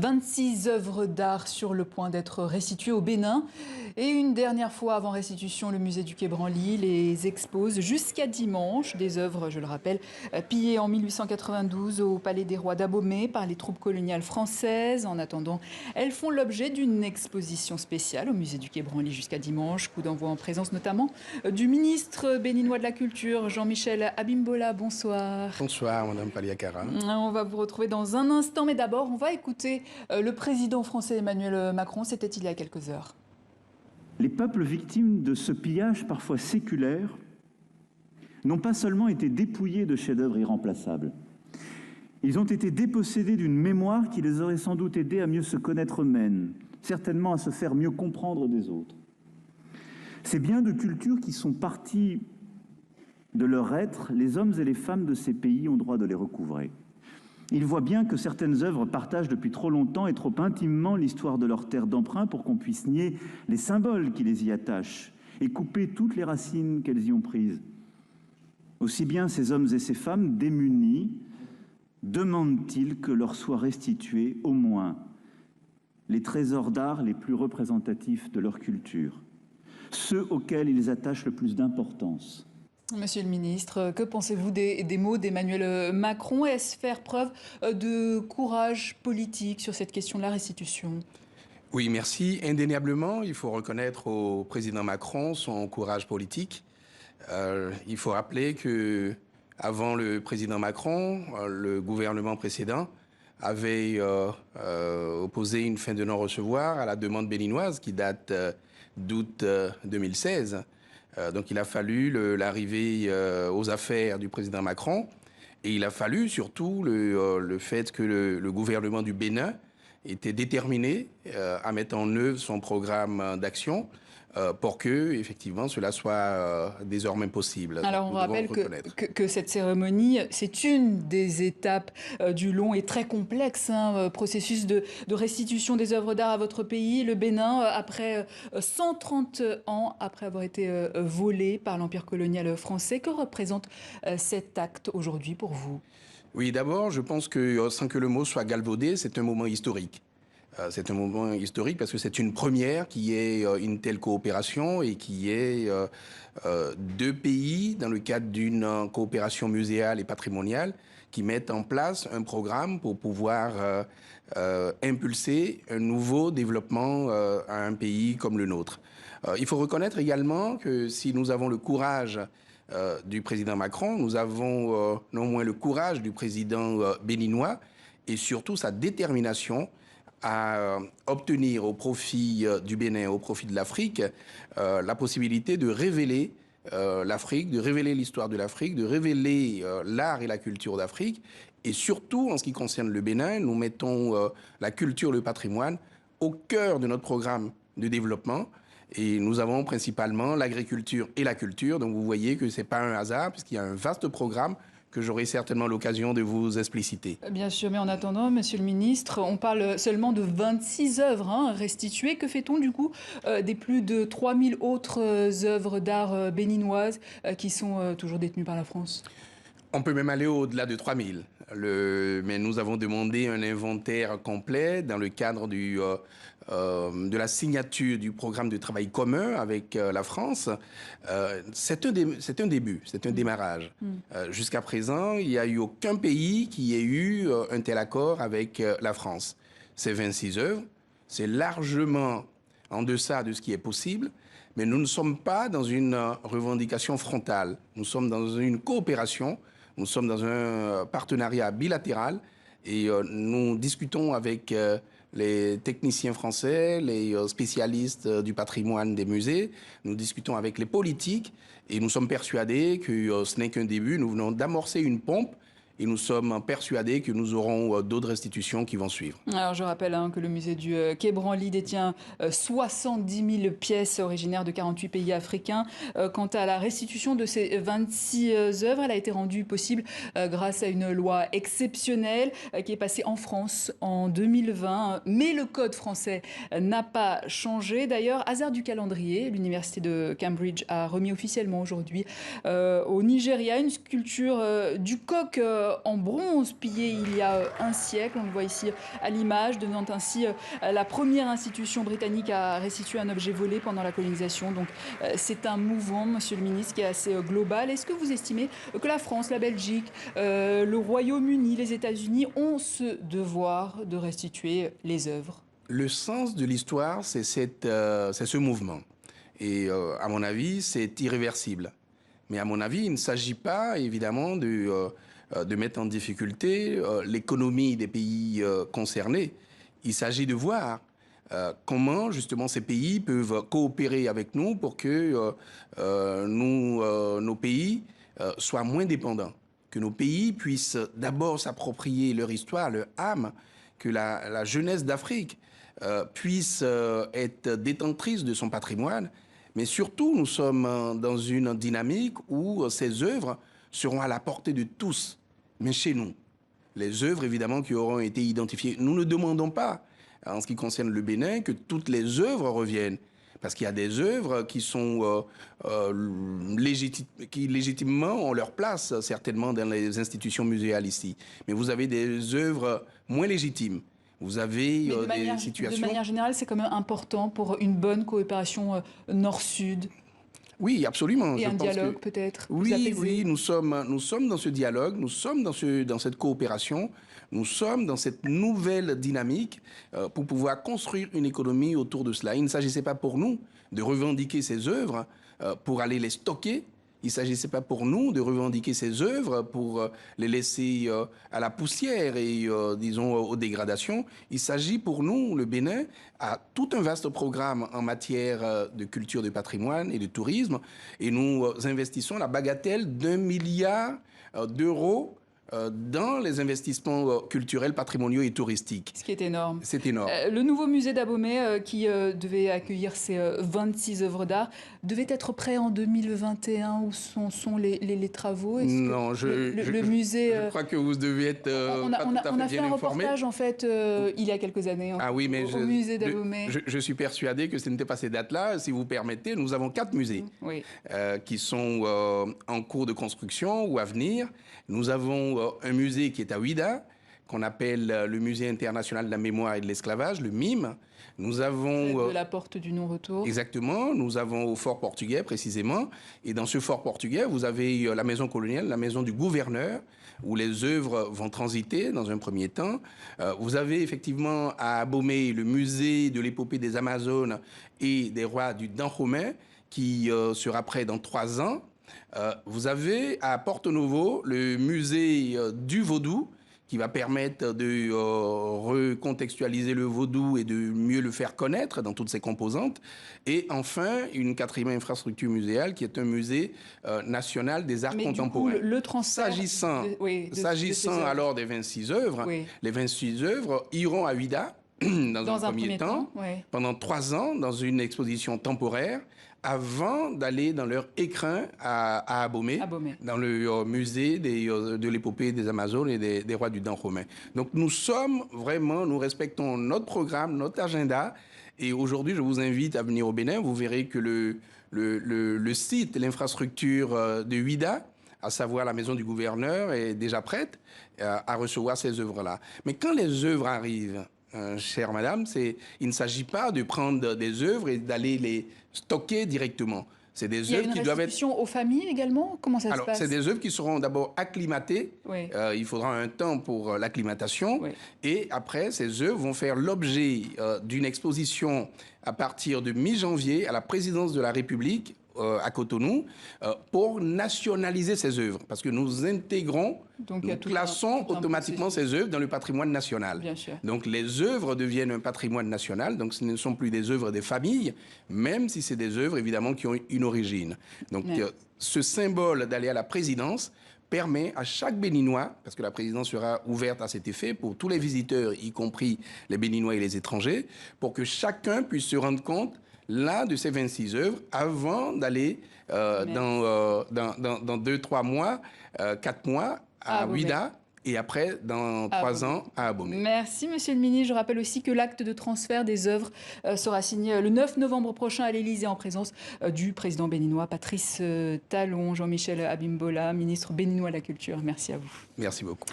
26 œuvres d'art sur le point d'être restituées au Bénin. Et une dernière fois avant restitution, le musée du Quai Branly les expose jusqu'à dimanche. Des œuvres, je le rappelle, pillées en 1892 au Palais des Rois d'Abomey par les troupes coloniales françaises. En attendant, elles font l'objet d'une exposition spéciale au musée du Quai Branly jusqu'à dimanche. Coup d'envoi en présence notamment du ministre béninois de la Culture, Jean-Michel Abimbola. Bonsoir. Bonsoir, Madame Paliakara. On va vous retrouver dans un instant, mais d'abord, on va écouter le président français Emmanuel Macron. C'était il y a quelques heures. Les peuples victimes de ce pillage parfois séculaire n'ont pas seulement été dépouillés de chefs-d'œuvre irremplaçables. Ils ont été dépossédés d'une mémoire qui les aurait sans doute aidés à mieux se connaître eux-mêmes, certainement à se faire mieux comprendre des autres. Ces biens de culture qui sont partis de leur être, les hommes et les femmes de ces pays ont droit de les recouvrer. Ils voient bien que certaines œuvres partagent depuis trop longtemps et trop intimement l'histoire de leur terre d'emprunt pour qu'on puisse nier les symboles qui les y attachent et couper toutes les racines qu'elles y ont prises. Aussi bien ces hommes et ces femmes démunis demandent-ils que leur soient restitués au moins les trésors d'art les plus représentatifs de leur culture, ceux auxquels ils attachent le plus d'importance. Monsieur le ministre, que pensez-vous des mots d'Emmanuel Macron? Est-ce faire preuve de courage politique sur cette question de la restitution? Oui, merci. Indéniablement, il faut reconnaître au président Macron son courage politique. Il faut rappeler que avant le président Macron, le gouvernement précédent avait opposé une fin de non-recevoir à la demande béninoise qui date d'août 2016. Donc il a fallu l'arrivée aux affaires du président Macron et il a fallu surtout le fait que le gouvernement du Bénin était déterminé à mettre en œuvre son programme d'action pour que, effectivement, cela soit désormais possible. Alors on rappelle que cette cérémonie, c'est une des étapes du long et très complexe processus de restitution des œuvres d'art à votre pays, le Bénin, après 130 ans après avoir été volé par l'Empire colonial français. Que représente cet acte aujourd'hui pour vous? Oui, d'abord, je pense que, sans que le mot soit galvaudé, c'est un moment historique. C'est un moment historique parce que c'est une première qui est une telle coopération et qui est deux pays dans le cadre d'une coopération muséale et patrimoniale qui mettent en place un programme pour pouvoir impulser un nouveau développement à un pays comme le nôtre. Il faut reconnaître également que si nous avons le courage du président Macron, nous avons non moins le courage du président béninois et surtout sa détermination à obtenir au profit du Bénin, au profit de l'Afrique, la possibilité de révéler l'Afrique, de révéler l'histoire de l'Afrique, de révéler l'art et la culture d'Afrique. Et surtout, en ce qui concerne le Bénin, nous mettons la culture, le patrimoine au cœur de notre programme de développement. Et nous avons principalement l'agriculture et la culture. Donc vous voyez que ce n'est pas un hasard, puisqu'il y a un vaste programme que j'aurai certainement l'occasion de vous expliciter. Bien sûr, mais en attendant, Monsieur le Ministre, on parle seulement de 26 œuvres restituées. Que fait-on du coup des plus de 3000 autres œuvres d'art béninoises qui sont toujours détenues par la France? On peut même aller au-delà de 3000. Mais nous avons demandé un inventaire complet dans le cadre de la signature du programme de travail commun avec la France. C'est un début, c'est un démarrage. Jusqu'à présent, il n'y a eu aucun pays qui ait eu un tel accord avec la France. Ces 26 œuvres, c'est largement en deçà de ce qui est possible, mais nous ne sommes pas dans une revendication frontale. Nous sommes dans une coopération. Nous sommes dans un partenariat bilatéral et nous discutons avec les techniciens français, les spécialistes du patrimoine des musées, nous discutons avec les politiques et nous sommes persuadés que ce n'est qu'un début. Nous venons d'amorcer une pompe et nous sommes persuadés que nous aurons d'autres restitutions qui vont suivre. Alors je rappelle que le musée du Quai Branly détient 70 000 pièces originaires de 48 pays africains. Quant à la restitution de ces 26 œuvres, elle a été rendue possible grâce à une loi exceptionnelle qui est passée en France en 2020. Mais le code français n'a pas changé. D'ailleurs, hasard du calendrier, l'université de Cambridge a remis officiellement aujourd'hui au Nigeria une sculpture du coq en bronze pillé il y a un siècle. On le voit ici à l'image, devenant ainsi la première institution britannique à restituer un objet volé pendant la colonisation. Donc c'est un mouvement, monsieur le ministre, qui est assez global. Est-ce que vous estimez que la France, la Belgique, le Royaume-Uni, les États-Unis ont ce devoir de restituer les œuvres? Le sens de l'histoire, c'est ce mouvement. Et à mon avis, c'est irréversible. Mais à mon avis, il ne s'agit pas, évidemment, de mettre en difficulté l'économie des pays concernés. Il s'agit de voir comment, justement, ces pays peuvent coopérer avec nous pour que nos pays soient moins dépendants. Que nos pays puissent d'abord s'approprier leur histoire, leur âme, que la jeunesse d'Afrique puisse être détentrice de son patrimoine. Mais surtout, nous sommes dans une dynamique où ces œuvres seront à la portée de tous, mais chez nous. Les œuvres, évidemment, qui auront été identifiées. Nous ne demandons pas, en ce qui concerne le Bénin, que toutes les œuvres reviennent. Parce qu'il y a des œuvres qui sont qui légitimement ont leur place, certainement, dans les institutions muséales ici. Mais vous avez des œuvres moins légitimes. Vous avez des situations... De manière générale, c'est quand même important pour une bonne coopération nord-sud. Oui, absolument. Et un dialogue peut-être. Oui, nous sommes dans ce dialogue, nous sommes dans cette coopération, nous sommes dans cette nouvelle dynamique pour pouvoir construire une économie autour de cela. Il ne s'agissait pas pour nous de revendiquer ces œuvres pour aller les stocker. Il ne s'agissait pas pour nous de revendiquer ces œuvres pour les laisser à la poussière et, disons, aux dégradations. Il s'agit pour nous, le Bénin, à tout un vaste programme en matière de culture, de patrimoine et de tourisme. Et nous investissons la bagatelle d'1 milliard d'euros dans les investissements culturels, patrimoniaux et touristiques. Ce qui est énorme. C'est énorme. Le nouveau musée d'Abomey, qui devait accueillir ces 26 œuvres d'art, devait être prêt en 2021. Où sont les travaux? Non, le musée... Je crois que vous devez être on a fait un reportage, en fait, il y a quelques années, au musée d'Abomey. Je suis persuadé que ce n'était pas ces dates-là. Si vous permettez, nous avons 4 musées qui sont en cours de construction ou à venir. Nous avons un musée qui est à Ouidah, qu'on appelle le Musée international de la mémoire et de l'esclavage, le MIM. Nous avons... de la porte du non-retour. Exactement. Nous avons au fort portugais, précisément. Et dans ce fort portugais, vous avez la maison coloniale, la maison du gouverneur, où les œuvres vont transiter dans un premier temps. Vous avez effectivement à Abomey le musée de l'épopée des Amazones et des rois du Dahomey, qui sera prêt dans 3 ans. Vous avez à Porto Novo le musée du vaudou qui va permettre de recontextualiser le vaudou et de mieux le faire connaître dans toutes ses composantes. Et enfin, une 4e infrastructure muséale qui est un musée national des arts contemporains. Du coup, le transfert... S'agissant alors des 26 œuvres, les 26 œuvres iront à Ouidah dans un premier temps pendant 3 ans dans une exposition temporaire, avant d'aller dans leur écrin à Abomey, dans le musée de l'épopée des Amazones et des rois du Dahomey. Donc nous respectons notre programme, notre agenda. Et aujourd'hui, je vous invite à venir au Bénin. Vous verrez que le site, l'infrastructure de Ouidah, à savoir la maison du gouverneur, est déjà prête à recevoir ces œuvres-là. Mais quand les œuvres arrivent, chère madame, il ne s'agit pas de prendre des œuvres et d'aller les stocker directement. C'est des œuvres qui doivent être... Il y a une restitution aux familles également? Comment ça se passe? C'est des œuvres qui seront d'abord acclimatées. Il faudra un temps pour l'acclimatation. Et après, ces œuvres vont faire l'objet d'une exposition à partir de mi-janvier à la présidence de la République à Cotonou pour nationaliser ces œuvres. Parce que nous intégrons, nous classons automatiquement ces œuvres dans le patrimoine national. Bien sûr. Donc les œuvres deviennent un patrimoine national. Donc ce ne sont plus des œuvres des familles, même si c'est des œuvres évidemment qui ont une origine. Donc ce symbole d'aller à la présidence permet à chaque Béninois, parce que la présidence sera ouverte à cet effet pour tous les visiteurs, y compris les Béninois et les étrangers, pour que chacun puisse se rendre compte l'un de ces 26 œuvres avant d'aller dans 2, 3 mois, 4 mois à Ouidah et après, dans 3 ans, à Abomey. Merci, monsieur le ministre. Je rappelle aussi que l'acte de transfert des œuvres sera signé le 9 novembre prochain à l'Élysée en présence du président béninois Patrice Talon, Jean-Michel Abimbola, ministre béninois de la Culture. Merci à vous. Merci beaucoup.